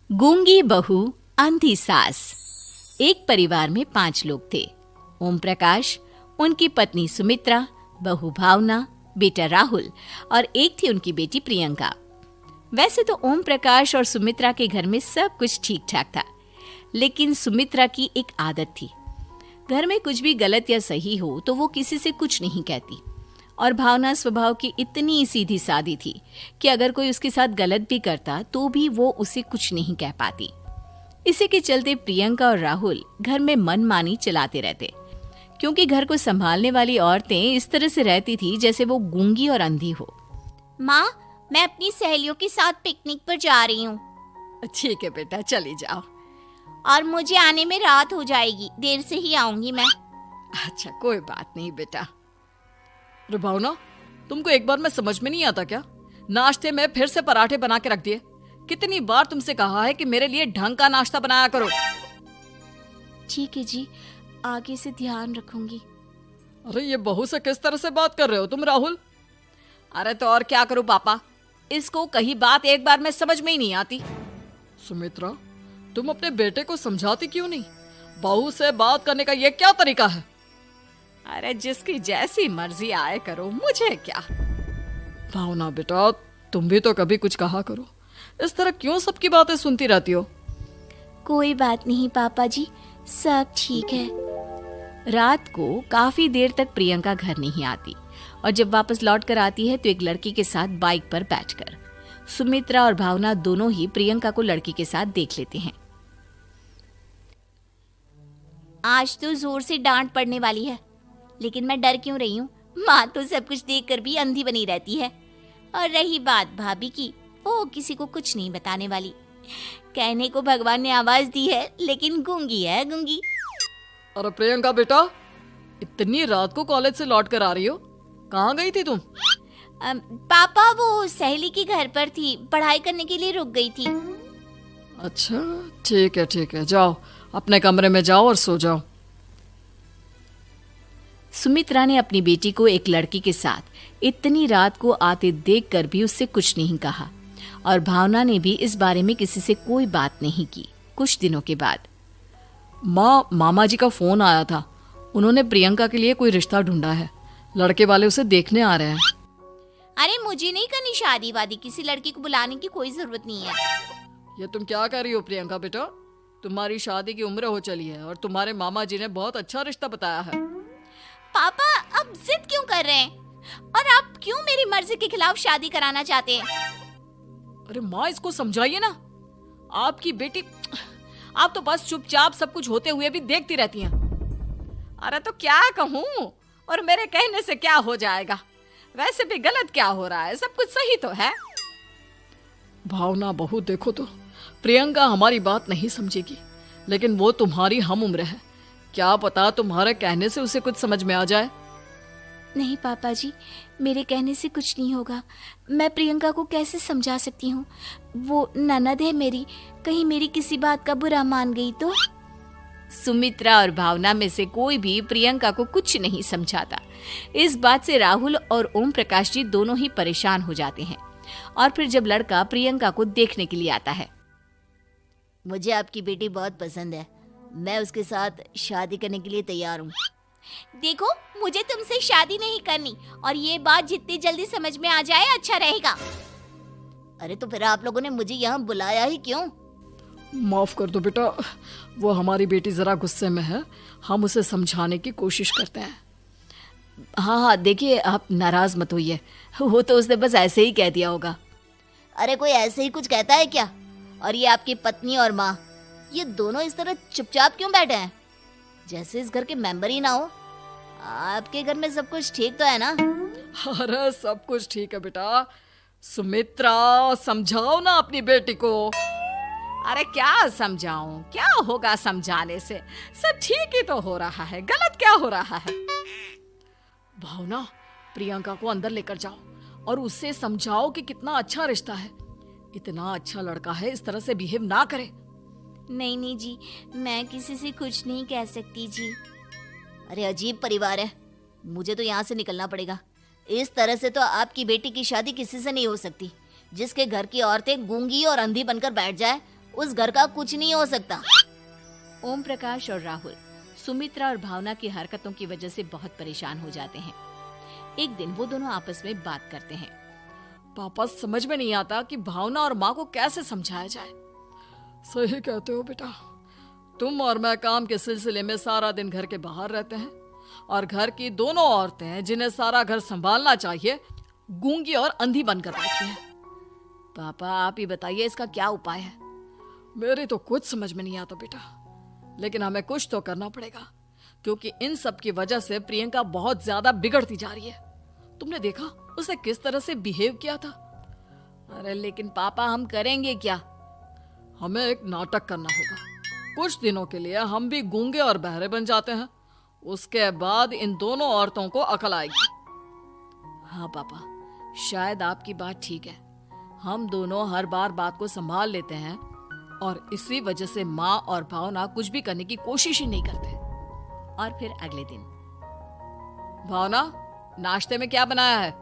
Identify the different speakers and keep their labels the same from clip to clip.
Speaker 1: गूंगी बहू अंधी सास। एक परिवार में 5 लोग थे। ओम प्रकाश, उनकी पत्नी सुमित्रा, बहू भावना, बेटा राहुल और एक थी उनकी बेटी प्रियंका। वैसे तो ओम प्रकाश और सुमित्रा के घर में सब कुछ ठीक ठाक था, लेकिन सुमित्रा की एक आदत थी। घर में कुछ भी गलत या सही हो तो वो किसी से कुछ नहीं कहती, और भावना स्वभाव की इतनी सीधी सादी थी कि अगर कोई उसके साथ गलत भी करता तो भी वो उसे कुछ नहीं कह पाती। इसी के चलते प्रियंका और राहुल घर में मनमानी चलाते रहते, क्योंकि घर को संभालने वाली औरतें इस तरह से रहती थी जैसे वो गूंगी और अंधी हो।
Speaker 2: माँ, मैं अपनी सहेलियों के साथ पिकनिक पर जा रही हूँ।
Speaker 1: ठीक है बेटा, चली जाओ।
Speaker 2: और मुझे आने में रात हो जाएगी, देर से ही आऊंगी मैं।
Speaker 1: अच्छा, कोई बात नहीं बेटा। अरे भावना, तुमको एक बार में समझ में नहीं आता क्या? नाश्ते में फिर से पराठे बना के रख दिए। कितनी बार तुमसे कहा है कि मेरे लिए ढंग का नाश्ता बनाया करो।
Speaker 2: ठीक है जी, आगे से ध्यान रखूंगी।
Speaker 1: अरे ये बहू से किस तरह से बात कर रहे हो तुम राहुल? अरे तो और क्या करूं पापा, इसको कही बात एक बार में समझ में ही नहीं आती। सुमित्रा, तुम अपने बेटे को समझाती क्यों नहीं? बहू से बात करने का ये क्या तरीका है? अरे जिसकी जैसी मर्जी आए करो, मुझे क्या। भावना बेटा, तुम भी तो कभी कुछ कहा करो। इस तरह क्यों सबकी बातें सुनती रहती हो?
Speaker 2: कोई बात नहीं पापा जी, सब ठीक है।
Speaker 1: रात को काफी देर तक प्रियंका घर नहीं आती, और जब वापस लौट कर आती है तो एक लड़की के साथ बाइक पर बैठकर। सुमित्रा और भावना दोनों ही प्रियंका को लड़की के साथ देख लेते हैं।
Speaker 2: आज तो जोर से डांट पड़ने वाली है, लेकिन मैं डर क्यों रही हूँ? माँ तो सब कुछ देखकर भी अंधी बनी रहती है। और रही बात भाभी की, वो किसी को कुछ नहीं बताने वाली। कहने को भगवान ने आवाज दी है, लेकिन गूंगी है गूंगी।
Speaker 1: अरे प्रियंका बेटा, इतनी रात को कॉलेज से लौट कर आ रही हो? कहाँ गई थी तुम?
Speaker 2: पापा, वो सहेली के घर पर थी, पढ़ाई करने के लिए रुक गई थी।
Speaker 1: अच्छा, ठीक है, जाओ अपने कमरे में जाओ और सो जाओ। सुमित्रा ने अपनी बेटी को एक लड़की के साथ इतनी रात को आते देखकर भी उससे कुछ नहीं कहा, और भावना ने भी इस बारे में किसी से कोई बात नहीं की। कुछ दिनों के बाद मामा जी का फोन आया था। उन्होंने प्रियंका के लिए कोई रिश्ता ढूंढा है। लड़के वाले उसे देखने आ रहे हैं।
Speaker 2: अरे मुझे नहीं करनी शादी वादी, किसी लड़की को बुलाने की कोई जरूरत नहीं है।
Speaker 1: ये तुम क्या कर रही हो प्रियंका बेटा? तुम्हारी शादी की उम्र हो चली है और तुम्हारे मामा जी ने बहुत अच्छा रिश्ता बताया है।
Speaker 2: पापा, अब जिद क्यों कर रहे हैं? और आप क्यों मेरी मर्जी के खिलाफ शादी कराना चाहते हैं?
Speaker 1: अरे माँ, इसको समझाइए ना। आपकी बेटी, आप तो बस चुपचाप सब कुछ होते हुए भी देखती रहती हैं। अरे तो क्या कहूँ, और मेरे कहने से क्या हो जाएगा? वैसे भी गलत क्या हो रहा है, सब कुछ सही तो है। भावना बहू, देखो तो प्रियंका हमारी बात नहीं समझेगी, लेकिन वो तुम्हारी हम उम्र है। क्या पता तुम्हारे कहने से उसे कुछ समझ में आ जाए।
Speaker 2: नहीं पापा जी, मेरे कहने से कुछ नहीं होगा। मैं प्रियंका को कैसे समझा सकती हूँ? वो ननद है मेरी, कहीं मेरी किसी बात का बुरा मान गई तो?
Speaker 1: सुमित्रा और भावना में से कोई भी प्रियंका को कुछ नहीं समझाता। इस बात से राहुल और ओम प्रकाश जी दोनों ही परेशान हो जाते हैं। और फिर जब लड़का प्रियंका को देखने के लिए आता है,
Speaker 2: मुझे आपकी बेटी बहुत पसंद है, मैं उसके साथ शादी करने के लिए तैयार हूँ। देखो, मुझे तुमसे शादी नहीं करनी, और ये बात जितनी जल्दी समझ में आ जाए अच्छा रहेगा। अरे तो फिर आप लोगों ने मुझे यहाँ बुलाया ही क्यों?
Speaker 1: माफ कर दो बेटा, वो हमारी बेटी जरा गुस्से में है, हम उसे समझाने की कोशिश करते हैं। हाँ, देखिए आप नाराज मत होइए, वो तो उसने बस ऐसे ही कह दिया होगा।
Speaker 2: अरे कोई ऐसे ही कुछ कहता है क्या? और ये आपकी पत्नी और माँ, ये दोनों इस तरह चुपचाप क्यों बैठे हैं, जैसे इस घर के मेंबर ही ना हो? आपके घर में सब कुछ ठीक तो है ना?
Speaker 1: अरे सब कुछ ठीक है बेटा। सुमित्रा, समझाओ ना अपनी बेटी को। अरे क्या समझाऊं, क्या होगा समझाने से? सब ठीक ही तो हो रहा है, गलत क्या हो रहा है? भावना, प्रियंका को अंदर लेकर जाओ और उससे समझाओ कि कितना अच्छा रिश्ता है। इतना अच्छा लड़का है, इस तरह से बिहेव ना करे।
Speaker 2: नहीं जी, मैं किसी से कुछ नहीं कह सकती जी। अरे अजीब परिवार है, मुझे तो यहाँ से निकलना पड़ेगा। इस तरह से तो आपकी बेटी की शादी किसी से नहीं हो सकती। जिसके घर की औरतें गूंगी और अंधी बनकर बैठ जाए, उस घर का कुछ नहीं हो सकता।
Speaker 1: ओम प्रकाश और राहुल सुमित्रा और भावना की हरकतों की वजह से बहुत परेशान हो जाते हैं। एक दिन वो दोनों आपस में बात करते हैं।
Speaker 3: पापा, समझ में नहीं आता कि भावना और माँ को कैसे समझाया जाए। सही कहते हो बेटा, तुम और मैं काम के सिलसिले में सारा दिन घर के बाहर रहते हैं और घर की दोनों औरतें जिन्हें सारा घर संभालना चाहिए गूंगी और अंधी बनकर बैठी हैं।
Speaker 1: पापा, आप ही बताइए इसका क्या उपाय है?
Speaker 3: मेरी तो कुछ समझ में नहीं आता बेटा, लेकिन हमें कुछ तो करना पड़ेगा, क्योंकि इन सब की वजह से प्रियंका बहुत ज्यादा बिगड़ती जा रही है। तुमने देखा उसे किस तरह से बिहेव किया था।
Speaker 1: अरे लेकिन पापा, हम करेंगे क्या?
Speaker 3: हमें एक नाटक करना होगा। कुछ दिनों के लिए हम भी गूंगे और बहरे बन जाते हैं, उसके बाद इन दोनों औरतों को अकल आएगी।
Speaker 1: हाँ पापा, शायद आपकी बात ठीक है। हम दोनों हर बार बात को संभाल लेते हैं और इसी वजह से माँ और भावना कुछ भी करने की कोशिश ही नहीं करते। और फिर अगले दिन,
Speaker 3: भावना, नाश्ते में क्या बनाया है?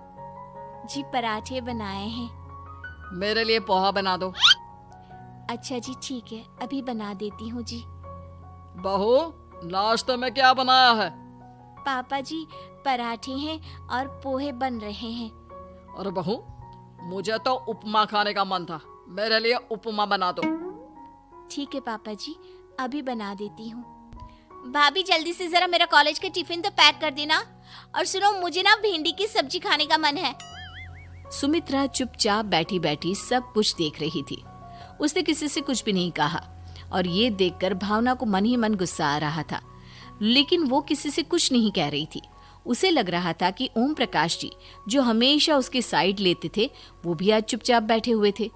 Speaker 2: जी, पराठे बनाए हैं।
Speaker 3: मेरे लिए पोहा बना दो।
Speaker 2: अच्छा जी, ठीक है, अभी बना देती हूँ जी।
Speaker 3: बहू, नाश्ते में क्या बनाया है?
Speaker 2: पापा जी, पराठे हैं और पोहे बन रहे हैं।
Speaker 3: अरे बहू, मुझे तो उपमा खाने का मन था, मेरे लिए उपमा बना दो।
Speaker 2: ठीक है पापा जी, अभी बना देती हूँ। भाभी, जल्दी से जरा मेरा कॉलेज का टिफिन तो पैक कर देना। और सुनो, मुझे ना भिंडी की सब्जी खाने का मन है।
Speaker 1: सुमित्रा चुपचाप बैठी बैठी सब कुछ देख रही थी। उसने किसी से कुछ भी नहीं कहा और ये देखकर भावना को मन ही मन गुस्सा आ रहा था, लेकिन वो किसी से कुछ नहीं कह रही थी। उसे लग रहा था कि ओम प्रकाश जी, जो हमेशा उसकी साइड लेते थे, वो भी आज चुपचाप बैठे हुए थे।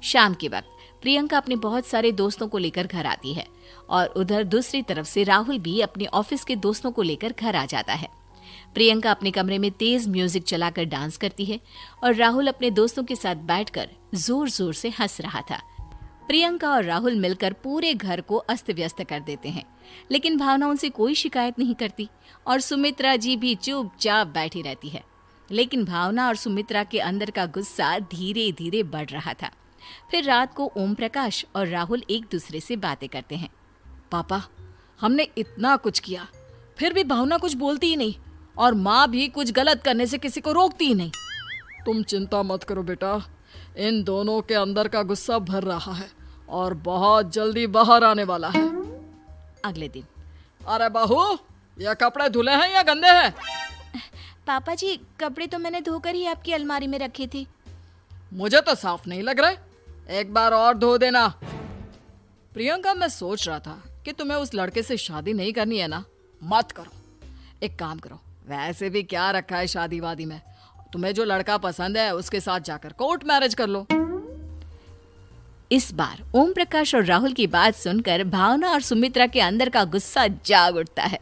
Speaker 1: शाम के वक्त प्रियंका अपने बहुत सारे दोस्तों को लेकर घर आती है और उधर दूसरी तरफ से राहुल भी अपने ऑफिस के दोस्तों को लेकर घर आ जाता है। प्रियंका अपने कमरे में तेज म्यूजिक चलाकर डांस करती है और राहुल अपने दोस्तों के साथ बैठकर जोर जोर से हंस रहा था। प्रियंका और राहुल मिलकर पूरे घर को अस्त व्यस्त कर देते हैं, लेकिन भावना उनसे कोई शिकायत नहीं करती और सुमित्रा जी भी चुपचाप बैठी रहती है। लेकिन भावना और सुमित्रा के अंदर का गुस्सा धीरे धीरे बढ़ रहा था। फिर रात को ओम प्रकाश और राहुल एक दूसरे से बातें करते हैं।
Speaker 3: पापा, हमने इतना कुछ किया, फिर भी भावना कुछ बोलती ही नहीं और माँ भी कुछ गलत करने से किसी को रोकती ही नहीं। तुम चिंता मत करो बेटा, इन दोनों के अंदर का गुस्सा भर रहा है और बहुत जल्दी बाहर आने वाला है।
Speaker 1: अगले दिन,
Speaker 3: अरे बहू, ये कपड़े धुले हैं या गंदे हैं?
Speaker 2: पापा जी, कपड़े तो मैंने धोकर ही आपकी अलमारी में रखे थे।
Speaker 3: मुझे तो साफ नहीं लग रहे, एक बार और धो देना। प्रियंका, मैं सोच रहा था कि तुम्हें उस लड़के से शादी नहीं करनी है ना। मत करो, एक काम करो, वैसे भी क्या रखा है शादी वादी में, तुम्हें जो लड़का पसंद है उसके साथ जाकर कोर्ट मैरिज कर लो।
Speaker 1: इस बार ओम प्रकाश और राहुल की बात सुनकर भावना और सुमित्रा के अंदर का गुस्सा जाग उठता है।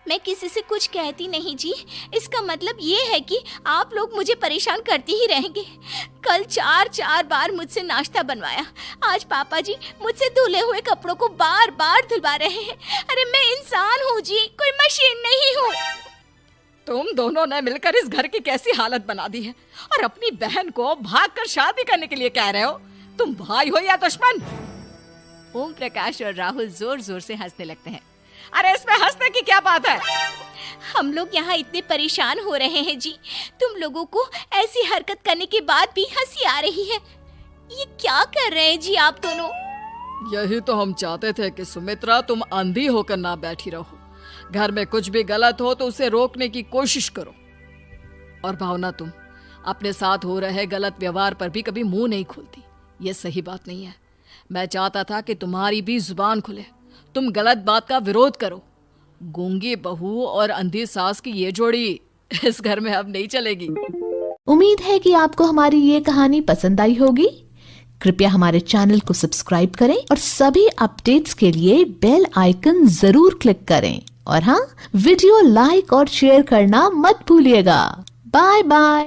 Speaker 2: मैं किसी से कुछ कहती नहीं जी, इसका मतलब ये है कि आप लोग मुझे परेशान करते ही रहेंगे। कल 4 बार मुझसे नाश्ता बनवाया, आज पापा जी मुझसे धुले हुए कपड़ों को बार बार धुलवा रहे हैं। अरे मैं इंसान हूँ जी, कोई मशीन नहीं हूँ।
Speaker 3: तुम दोनों ने मिलकर इस घर की कैसी हालत बना दी है और अपनी बहन को भागकर शादी करने के लिए कह रहे हो। तुम भाई हो या दुश्मन?
Speaker 1: ओम प्रकाश और राहुल जोर जोर से हंसने लगते हैं।
Speaker 3: अरे इसमें हंसने की क्या बात है?
Speaker 2: हम लोग यहाँ इतने परेशान हो रहे हैं जी, तुम लोगों को ऐसी हरकत करने के बाद भी हंसी आ रही है। ये क्या कर रहे हैं जी आप दोनों?
Speaker 3: यही तो हम चाहते थे कि सुमित्रा, तुम अंधी होकर ना बैठी रहो। घर में कुछ भी गलत हो तो उसे रोकने की कोशिश करो। और भावना, तुम अपने साथ हो रहे गलत व्यवहार पर भी कभी मुंह नहीं खोलती। ये सही बात नहीं है। मैं चाहता था कि तुम्हारी भी जुबान खुले, तुम गलत बात का विरोध करो। गूंगी बहू और अंधी सास की ये जोड़ी इस घर में अब नहीं चलेगी।
Speaker 4: उम्मीद है कि आपको हमारी ये कहानी पसंद आई होगी। कृपया हमारे चैनल को सब्सक्राइब करें और सभी अपडेट्स के लिए बेल आइकन जरूर क्लिक करें। और हाँ, वीडियो लाइक और शेयर करना मत भूलिएगा। Bye bye.